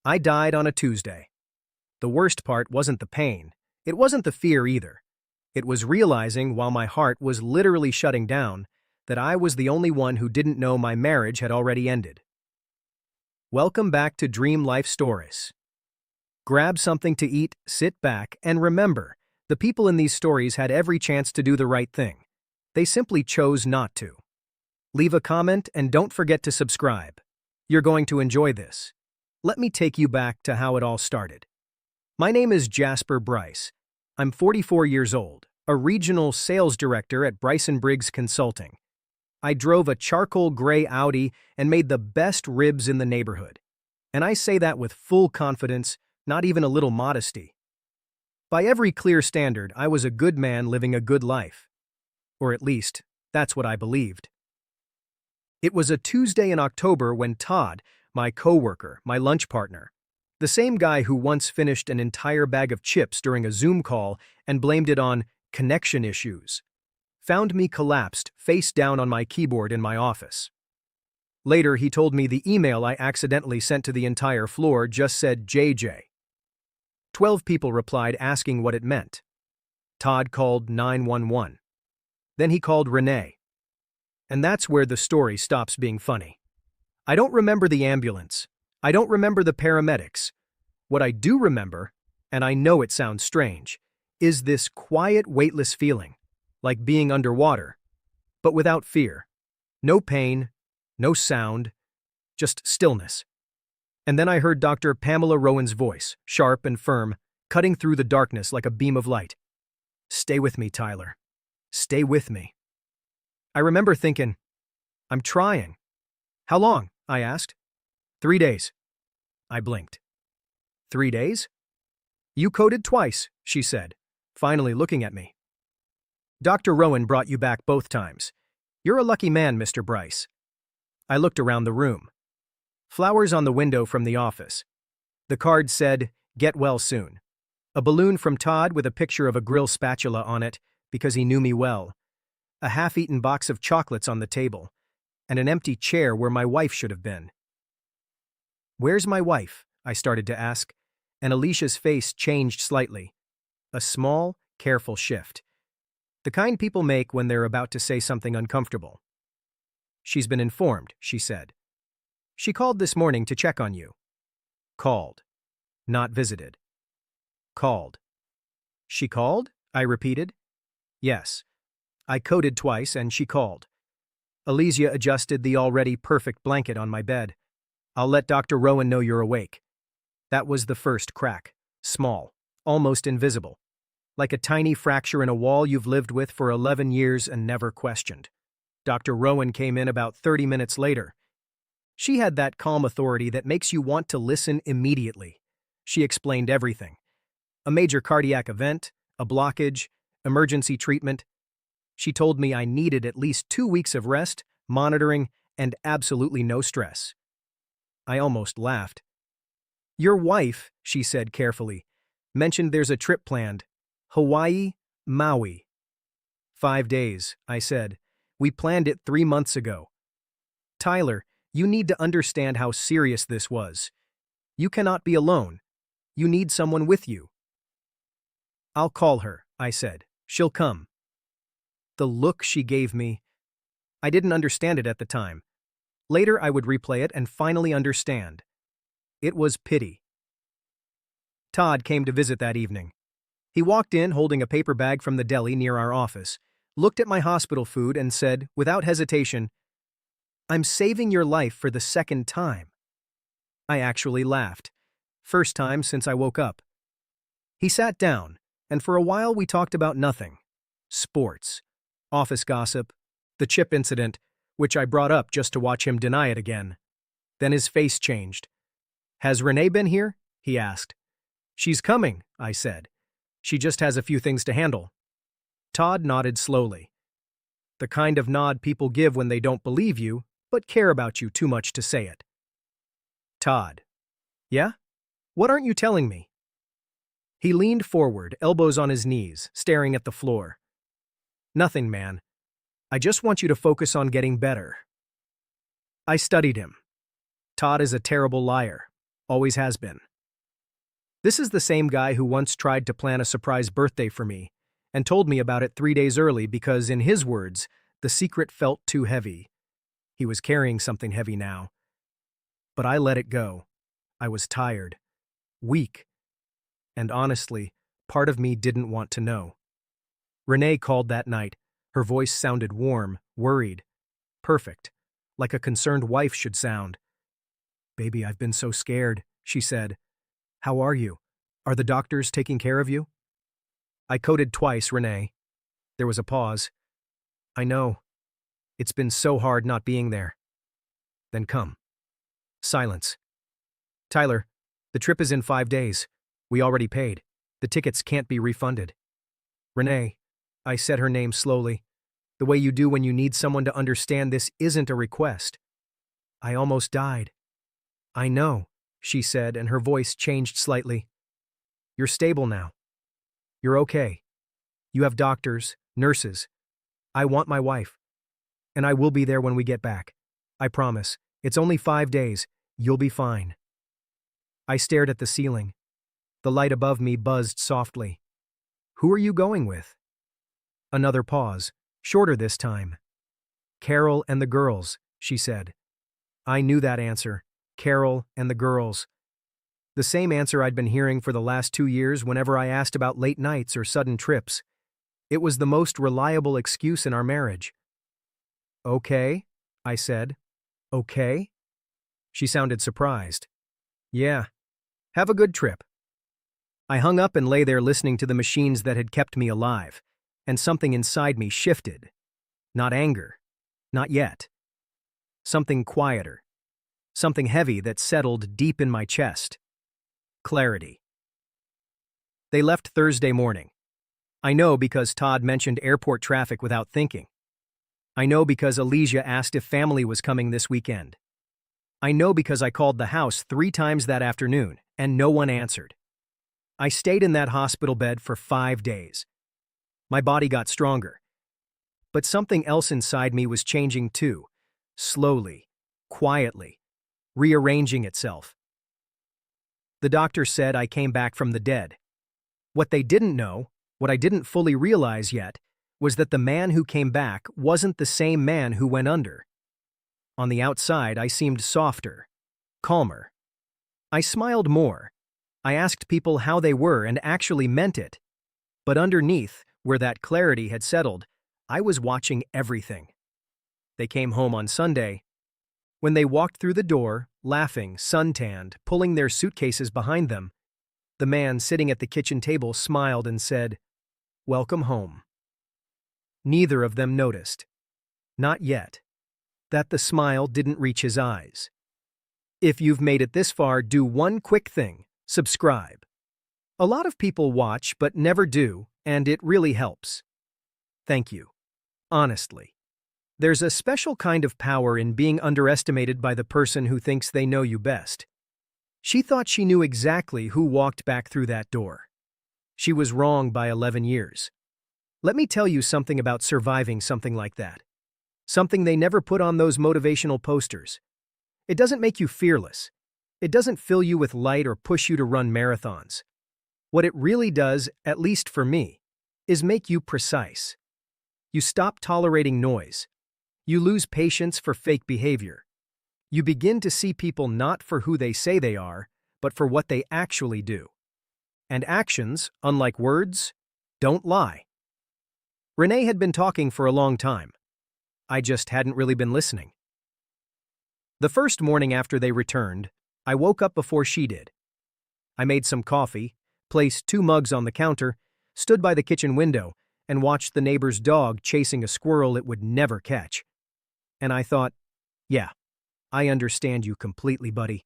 I died on a Tuesday. The worst part wasn't the pain. It wasn't the fear either. It was realizing, while my heart was literally shutting down, that I was the only one who didn't know my marriage had already ended. Welcome back to Dream Life Stories. Grab something to eat, sit back, and remember, the people in these stories had every chance to do the right thing. They simply chose not to. Leave a comment and don't forget to subscribe. You're going to enjoy this. Let me take you back to how it all started. My name is Jasper Bryce. I'm 44 years old, a regional sales director at Bryson Briggs Consulting. I drove a charcoal gray Audi and made the best ribs in the neighborhood. And I say that with full confidence, not even a little modesty. By every clear standard, I was a good man living a good life. Or at least, that's what I believed. It was a Tuesday in October when Todd, my coworker, my lunch partner, the same guy who once finished an entire bag of chips during a Zoom call and blamed it on connection issues, found me collapsed, face down on my keyboard in my office. Later, he told me the email I accidentally sent to the entire floor just said JJ. 12 people replied asking what it meant. Todd called 911. Then he called Renee. And that's where the story stops being funny. I don't remember the ambulance. I don't remember the paramedics. What I do remember, and I know it sounds strange, is this quiet, weightless feeling, like being underwater, but without fear. No pain, no sound, just stillness. And then I heard Dr. Pamela Rowan's voice, sharp and firm, cutting through the darkness like a beam of light. "Stay with me, Tyler. Stay with me." I remember thinking, I'm trying. "How long?" I asked. 3 days. I blinked. 3 days? "You coded twice," she said, finally looking at me. "Dr. Rowan brought you back both times. You're a lucky man, Mr. Bryce." I looked around the room. Flowers on the window from the office. The card said, "Get well soon." A balloon from Todd with a picture of a grill spatula on it, because he knew me well. A half-eaten box of chocolates on the table, and an empty chair where my wife should have been. "Where's my wife?" I started to ask, and Alicia's face changed slightly. A small, careful shift. The kind people make when they're about to say something uncomfortable. "She's been informed," she said. "She called this morning to check on you." Called. Not visited. Called. "She called?" I repeated. "Yes. I coded twice and she called." Alicia adjusted the already perfect blanket on my bed. "I'll let Dr. Rowan know you're awake." That was the first crack. Small. Almost invisible. Like a tiny fracture in a wall you've lived with for 11 years and never questioned. Dr. Rowan came in about 30 minutes later. She had that calm authority that makes you want to listen immediately. She explained everything. A major cardiac event, a blockage, emergency treatment. She told me I needed at least 2 weeks of rest, monitoring, and absolutely no stress. I almost laughed. "Your wife," she said carefully, "mentioned there's a trip planned. Hawaii, Maui." 5 days, I said. "We planned it 3 months ago." "Tyler, you need to understand how serious this was. You cannot be alone. You need someone with you." "I'll call her," I said. "She'll come." The look she gave me, I didn't understand it at the time. Later I would replay it and finally understand. It was pity. Todd came to visit that evening. He walked in holding a paper bag from the deli near our office, looked at my hospital food and said, without hesitation, "I'm saving your life for the second time." I actually laughed. First time since I woke up. He sat down, and for a while we talked about nothing. Sports, office gossip, the chip incident, which I brought up just to watch him deny it again. Then his face changed. "Has Renee been here?" he asked. "She's coming," I said. "She just has a few things to handle." Todd nodded slowly. The kind of nod people give when they don't believe you, but care about you too much to say it. Todd. "Yeah? What aren't you telling me?" He leaned forward, elbows on his knees, staring at the floor. "Nothing, man. I just want you to focus on getting better." I studied him. Todd is a terrible liar. always has been. This is the same guy who once tried to plan a surprise birthday for me and told me about it 3 days early because, in his words, the secret felt too heavy. He was carrying something heavy now. But I let it go. I was tired, weak, and honestly, part of me didn't want to know. Renee called that night. Her voice sounded warm, worried, perfect, like a concerned wife should sound. "Baby, I've been so scared," she said. "How are you? Are the doctors taking care of you?" I coded twice, Renee. There was a pause. "I know. It's been so hard not being there." Then come. Silence. "Tyler, the trip is in 5 days. We already paid. The tickets can't be refunded." "Renee," I said her name slowly, "the way you do when you need someone to understand this isn't a request. I almost died." "I know," she said, and her voice changed slightly. "You're stable now. You're okay. You have doctors, nurses. I want my wife. And I will be there when we get back. I promise. It's only 5 days. You'll be fine." I stared at the ceiling. The light above me buzzed softly. "Who are you going with?" Another pause, shorter this time. "Carol and the girls," she said. I knew that answer. Carol and the girls. The same answer I'd been hearing for the last 2 years whenever I asked about late nights or sudden trips. It was the most reliable excuse in our marriage. "Okay," I said. "Okay?" She sounded surprised. "Yeah. Have a good trip." I hung up and lay there listening to the machines that had kept me alive, and something inside me shifted. Not anger. Not yet. Something quieter. Something heavy that settled deep in my chest. Clarity. They left Thursday morning. I know because Todd mentioned airport traffic without thinking. I know because Alicia asked if family was coming this weekend. I know because I called the house 3 times that afternoon, and no one answered. I stayed in that hospital bed for 5 days. My body got stronger. But something else inside me was changing too, slowly, quietly, rearranging itself. The doctor said I came back from the dead. What they didn't know, what I didn't fully realize yet, was that the man who came back wasn't the same man who went under. On the outside, I seemed softer, calmer. I smiled more. I asked people how they were and actually meant it. But underneath, where that clarity had settled, I was watching everything. They came home on Sunday. When they walked through the door, laughing, suntanned, pulling their suitcases behind them, the man sitting at the kitchen table smiled and said, "Welcome home." Neither of them noticed. Not yet. That the smile didn't reach his eyes. If you've made it this far, do one quick thing: subscribe. A lot of people watch but never do, and it really helps. Thank you. Honestly. There's a special kind of power in being underestimated by the person who thinks they know you best. She thought she knew exactly who walked back through that door. She was wrong by 11 years. Let me tell you something about surviving something like that. Something they never put on those motivational posters. It doesn't make you fearless. It doesn't fill you with light or push you to run marathons. What it really does, at least for me, is make you precise. You stop tolerating noise. You lose patience for fake behavior. You begin to see people not for who they say they are, but for what they actually do. And actions, unlike words, don't lie. Renee had been talking for a long time. I just hadn't really been listening. The first morning after they returned, I woke up before she did. I made some coffee, placed 2 mugs on the counter, stood by the kitchen window, and watched the neighbor's dog chasing a squirrel it would never catch. And I thought, yeah, I understand you completely, buddy.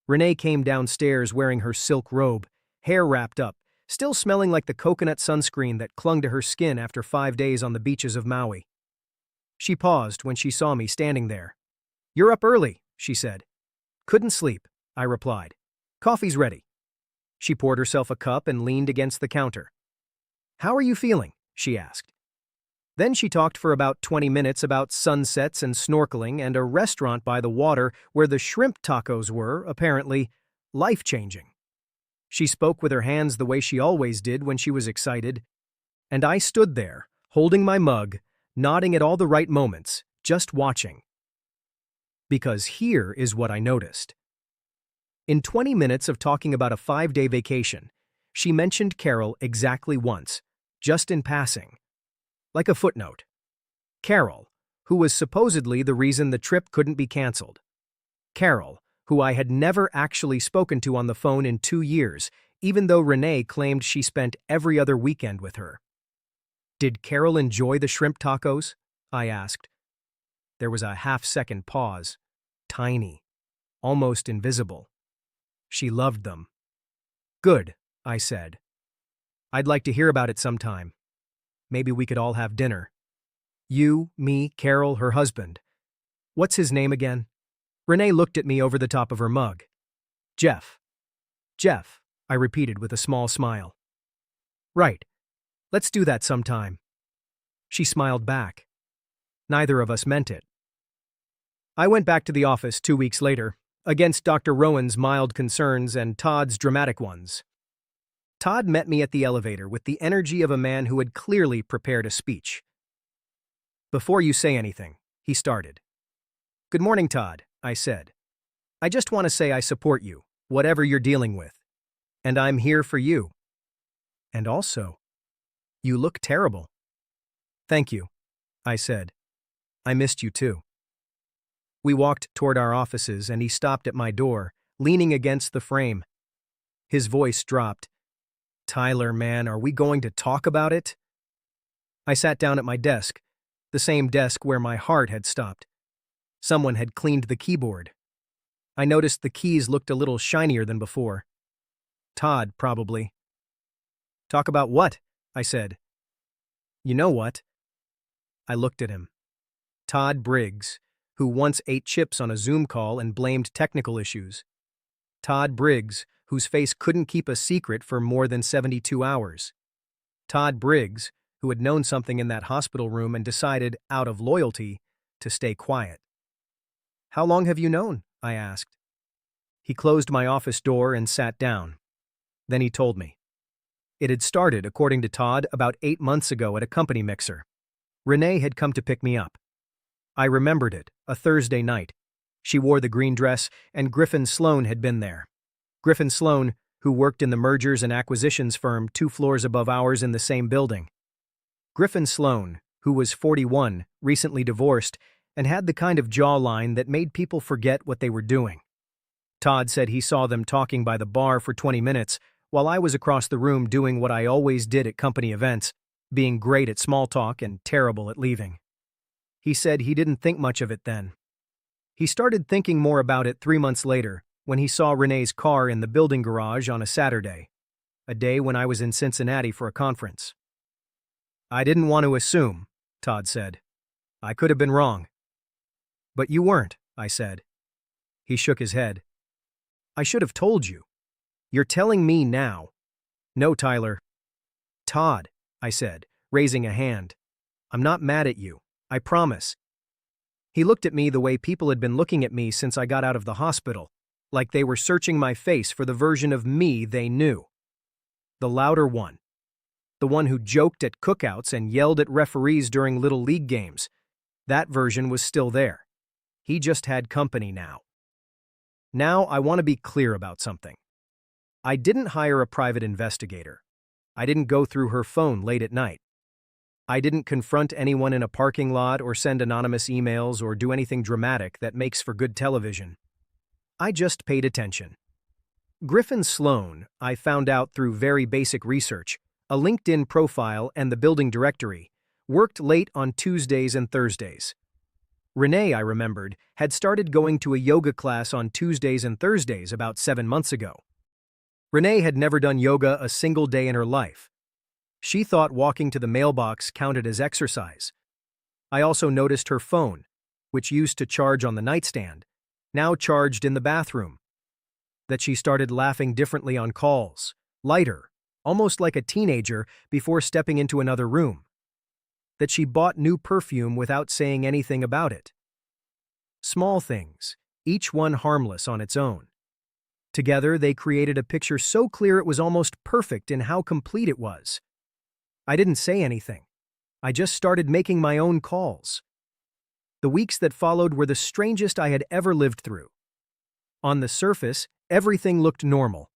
Renee came downstairs wearing her silk robe, hair wrapped up, still smelling like the coconut sunscreen that clung to her skin after 5 days on the beaches of Maui. She paused when she saw me standing there. "You're up early," she said. "Couldn't sleep," I replied. "Coffee's ready." She poured herself a cup and leaned against the counter. "How are you feeling?" she asked. Then she talked for about 20 minutes about sunsets and snorkeling and a restaurant by the water where the shrimp tacos were, apparently, life-changing. She spoke with her hands the way she always did when she was excited, and I stood there, holding my mug, nodding at all the right moments, just watching. Because here is what I noticed. In 20 minutes of talking about a 5-day vacation, she mentioned Carol exactly once, just in passing. Like a footnote. Carol, who was supposedly the reason the trip couldn't be canceled. Carol, who I had never actually spoken to on the phone in 2 years, even though Renee claimed she spent every other weekend with her. Did Carol enjoy the shrimp tacos? I asked. There was a half-second pause. Tiny. Almost invisible. She loved them. Good, I said. I'd like to hear about it sometime. Maybe we could all have dinner. You, me, Carol, her husband. What's his name again? Renee looked at me over the top of her mug. Jeff. Jeff, I repeated with a small smile. Right. Let's do that sometime. She smiled back. Neither of us meant it. I went back to the office 2 weeks later, against Dr. Rowan's mild concerns and Todd's dramatic ones. Todd met me at the elevator with the energy of a man who had clearly prepared a speech. Before you say anything, he started. Good morning, Todd, I said. I just want to say I support you, whatever you're dealing with. And I'm here for you. And also, you look terrible. Thank you, I said. I missed you too. We walked toward our offices and he stopped at my door, leaning against the frame. His voice dropped. Tyler, man, are we going to talk about it? I sat down at my desk, the same desk where my heart had stopped. Someone had cleaned the keyboard. I noticed the keys looked a little shinier than before. Todd, probably. Talk about what? I said. You know what? I looked at him. Todd Briggs, who once ate chips on a Zoom call and blamed technical issues. Todd Briggs, whose face couldn't keep a secret for more than 72 hours. Todd Briggs, who had known something in that hospital room and decided, out of loyalty, to stay quiet. How long have you known? I asked. He closed my office door and sat down. Then he told me. It had started, according to Todd, about 8 months ago at a company mixer. Renee had come to pick me up. I remembered it, a Thursday night. She wore the green dress, and Griffin Sloan had been there. Griffin Sloan, who worked in the mergers and acquisitions firm 2 floors above ours in the same building. Griffin Sloan, who was 41, recently divorced, and had the kind of jawline that made people forget what they were doing. Todd said he saw them talking by the bar for 20 minutes, while I was across the room doing what I always did at company events, being great at small talk and terrible at leaving. He said he didn't think much of it then. He started thinking more about it 3 months later, when he saw Renee's car in the building garage on a Saturday, a day when I was in Cincinnati for a conference. I didn't want to assume, Todd said. I could have been wrong. But you weren't, I said. He shook his head. I should have told you. You're telling me now. No, Tyler. Todd, I said, raising a hand. I'm not mad at you, I promise. He looked at me the way people had been looking at me since I got out of the hospital, like they were searching my face for the version of me they knew. The louder one. The one who joked at cookouts and yelled at referees during Little League games. That version was still there. He just had company now. Now I want to be clear about something. I didn't hire a private investigator. I didn't go through her phone late at night. I didn't confront anyone in a parking lot or send anonymous emails or do anything dramatic that makes for good television. I just paid attention. Griffin Sloan, I found out through very basic research, a LinkedIn profile and the building directory, worked late on Tuesdays and Thursdays. Renee, I remembered, had started going to a yoga class on Tuesdays and Thursdays about 7 months ago. Renee had never done yoga a single day in her life. She thought walking to the mailbox counted as exercise. I also noticed her phone, which used to charge on the nightstand, now charged in the bathroom. That she started laughing differently on calls, lighter, almost like a teenager before stepping into another room. That she bought new perfume without saying anything about it. Small things, each one harmless on its own. Together, they created a picture so clear it was almost perfect in how complete it was. I didn't say anything. I just started making my own calls. The weeks that followed were the strangest I had ever lived through. On the surface, everything looked normal.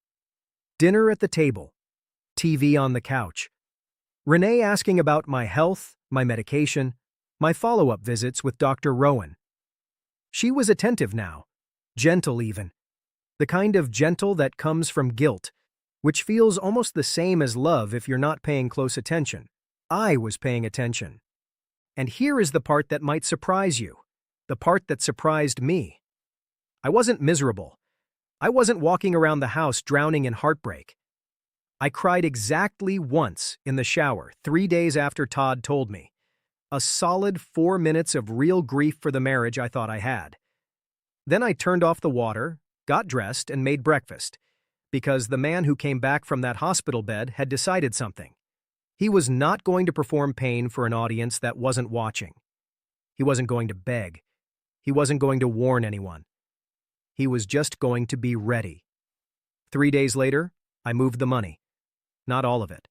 Dinner at the table, TV on the couch, Renee asking about my health, my medication, my follow-up visits with Dr. Rowan. She was attentive now, gentle even. The kind of gentle that comes from guilt, which feels almost the same as love if you're not paying close attention. I was paying attention. And here is the part that might surprise you, the part that surprised me. I wasn't miserable. I wasn't walking around the house drowning in heartbreak. I cried exactly once in the shower 3 days after Todd told me. A solid 4 minutes of real grief for the marriage I thought I had. Then I turned off the water, got dressed, and made breakfast, because the man who came back from that hospital bed had decided something. He was not going to perform pain for an audience that wasn't watching. He wasn't going to beg. He wasn't going to warn anyone. He was just going to be ready. 3 days later, I moved the money. Not all of it.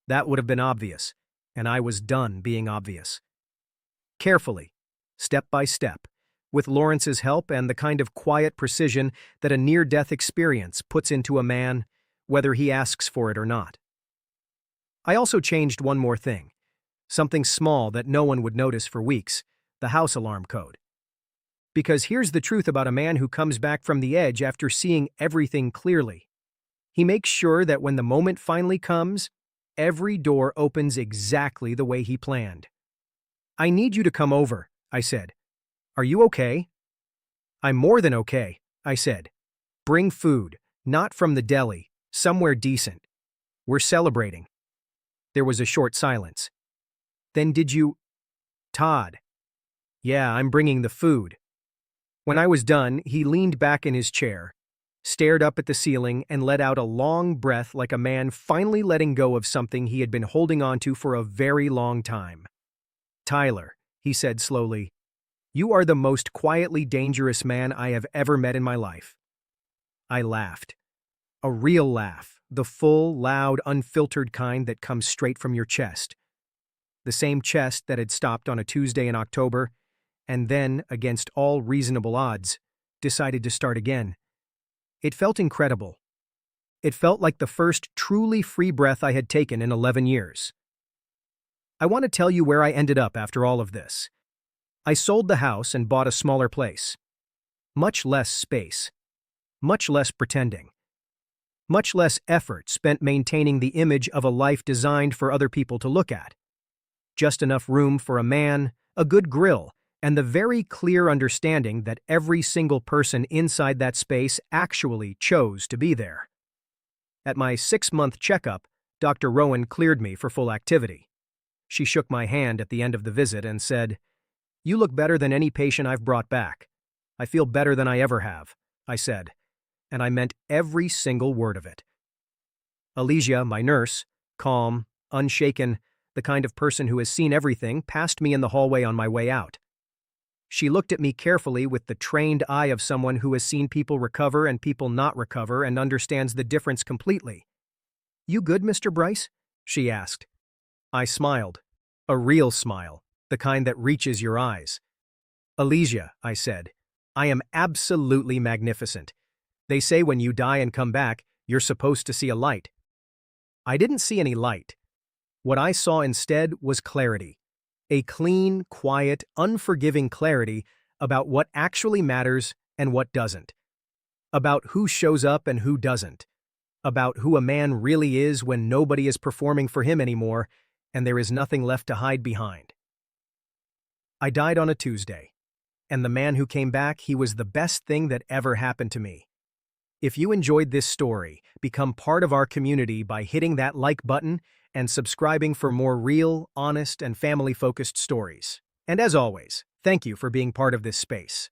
That would have been obvious, and I was done being obvious. Carefully, step by step, with Lawrence's help and the kind of quiet precision that a near-death experience puts into a man, whether he asks for it or not. I also changed one more thing, something small that no one would notice for weeks, the house alarm code. Because here's the truth about a man who comes back from the edge after seeing everything clearly. He makes sure that when the moment finally comes, every door opens exactly the way he planned. "I need you to come over," I said. "Are you okay?" "I'm more than okay," I said. "Bring food, not from the deli, somewhere decent. We're celebrating." There was a short silence. "Then did you—" "Todd." "Yeah, I'm bringing the food." When I was done, he leaned back in his chair, stared up at the ceiling, and let out a long breath like a man finally letting go of something he had been holding on to for a very long time. "Tyler," he said slowly, "you are the most quietly dangerous man I have ever met in my life." I laughed. A real laugh, the full, loud, unfiltered kind that comes straight from your chest. The same chest that had stopped on a Tuesday in October, and then, against all reasonable odds, decided to start again. It felt incredible. It felt like the first truly free breath I had taken in 11 years. I want to tell you where I ended up after all of this. I sold the house and bought a smaller place. Much less space. Much less pretending. Much less effort spent maintaining the image of a life designed for other people to look at. Just enough room for a man, a good grill, and the very clear understanding that every single person inside that space actually chose to be there. At my 6-month checkup, Dr. Rowan cleared me for full activity. She shook my hand at the end of the visit and said, "You look better than any patient I've brought back." "I feel better than I ever have," I said, and I meant every single word of it. Alicia, my nurse, calm, unshaken, the kind of person who has seen everything, passed me in the hallway on my way out. She looked at me carefully with the trained eye of someone who has seen people recover and people not recover and understands the difference completely. "You good, Mr. Bryce?" she asked. I smiled. A real smile, the kind that reaches your eyes. "Alicia," I said, "I am absolutely magnificent. They say when you die and come back, you're supposed to see a light." I didn't see any light. What I saw instead was clarity. A clean, quiet, unforgiving clarity about what actually matters and what doesn't. About who shows up and who doesn't. About who a man really is when nobody is performing for him anymore and there is nothing left to hide behind. I died on a Tuesday, and the man who came back, he was the best thing that ever happened to me. If you enjoyed this story, become part of our community by hitting that like button and subscribing for more real, honest, and family-focused stories. And as always, thank you for being part of this space.